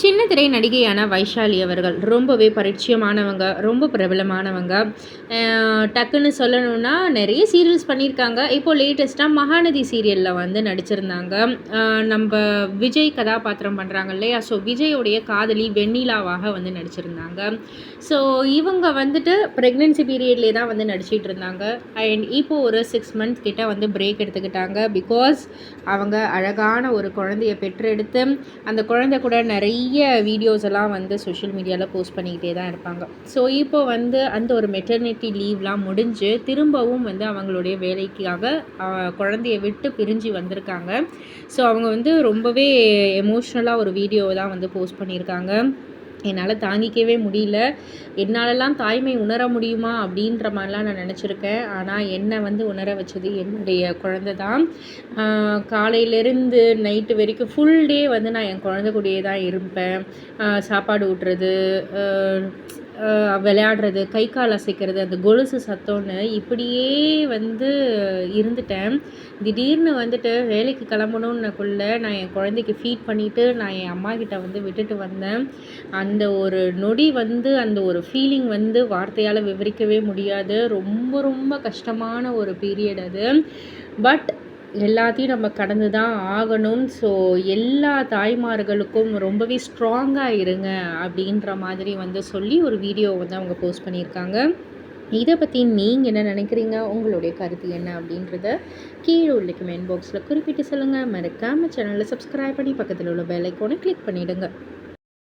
சின்ன திரை நடிகையான வைஷாலி அவர்கள் ரொம்பவே பரிச்சயமானவங்க, ரொம்ப பிரபலமானவங்க. டக்குன்னு சொல்லணும்னா நிறைய சீரியல்ஸ் பண்ணியிருக்காங்க. இப்போ லேட்டஸ்ட்டாக மகாநதி சீரியலில் வந்து நடிச்சிருந்தாங்க. நம்ப விஜய் கதாபாத்திரம் பண்ணுறாங்க இல்லையா? ஸோ விஜயோடைய காதலி வெண்ணிலாவாக வந்து நடிச்சிருந்தாங்க. ஸோ இவங்க வந்துட்டு ப்ரெக்னென்சி பீரியட்லேயே தான் வந்து நடிச்சிட்டு இருந்தாங்க. அண்ட் இப்போ ஒரு 6 மந்த்ஸ் கிட்ட வந்து பிரேக் எடுத்துக்கிட்டாங்க. பிகாஸ் அவங்க அழகான ஒரு குழந்தைய பெற்றெடுத்து அந்த குழந்தை கூட நிறைய வீடியோஸ் எல்லாம் வந்து சோஷியல் மீடியாவில் போஸ்ட் பண்ணிக்கிட்டே தான் இருப்பாங்க. ஸோ இப்போ வந்து அந்த ஒரு மெட்டர்னிட்டி லீவ்லாம் முடிஞ்சு திரும்பவும் வந்து அவங்களுடைய வேலைக்காக குழந்தைய விட்டு பிரிஞ்சு வந்திருக்காங்க. ஸோ அவங்க வந்து ரொம்பவே எமோஷ்னலாக ஒரு வீடியோவை தான் வந்து போஸ்ட் பண்ணியிருக்காங்க. என்னால் தாங்கிக்கவே முடியல. என்னாலலாம் தாய்மை உணர முடியுமா அப்படின்ற மாதிரிலாம் நான் நினச்சிருக்கேன். ஆனால் என்னை வந்து உணர வச்சது என்னுடைய குழந்தை தான். காலையிலேருந்து நைட்டு வரைக்கும் ஃபுல் டே வந்து நான் என் குழந்தை கூடயே தான் இருப்பேன். சாப்பாடு ஊட்டுறது, விளையாடுறது, கை கால் அசைக்கிறது, அந்த கொலுசு சத்தம்னு இப்படியே வந்து இருந்துட்டேன். திடீர்னு வந்துட்டு வேலைக்கு கிளம்பணுன்னக்குள்ள நான் என் குழந்தைக்கு ஃபீட் பண்ணிவிட்டு நான் என் அம்மாக்கிட்ட வந்து விட்டுட்டு வந்தேன். அந்த ஒரு நொடி வந்து அந்த ஒரு ஃபீலிங் வந்து வார்த்தையால் விவரிக்கவே முடியாது. ரொம்ப ரொம்ப கஷ்டமான ஒரு பீரியட் அது. பட் எல்லாத்தையும் நம்ம கடந்து தான் ஆகணும். ஸோ எல்லா தாய்மார்களுக்கும் ரொம்பவே ஸ்ட்ராங்காக இருங்க அப்படின்ற மாதிரி வந்து சொல்லி ஒரு வீடியோ வந்து அவங்க போஸ்ட் பண்ணியிருக்காங்க. இதை பற்றி நீங்கள் என்ன நினைக்கிறீங்க? உங்களுடைய கருத்து என்ன அப்படின்றத கீழே உள்ள கமெண்ட் பாக்ஸில் குறிப்பிட்டு சொல்லுங்கள். மறக்காமல் சேனலை சப்ஸ்கிரைப் பண்ணி பக்கத்தில் உள்ள பெல் ஐக்கானை கிளிக் பண்ணிவிடுங்க.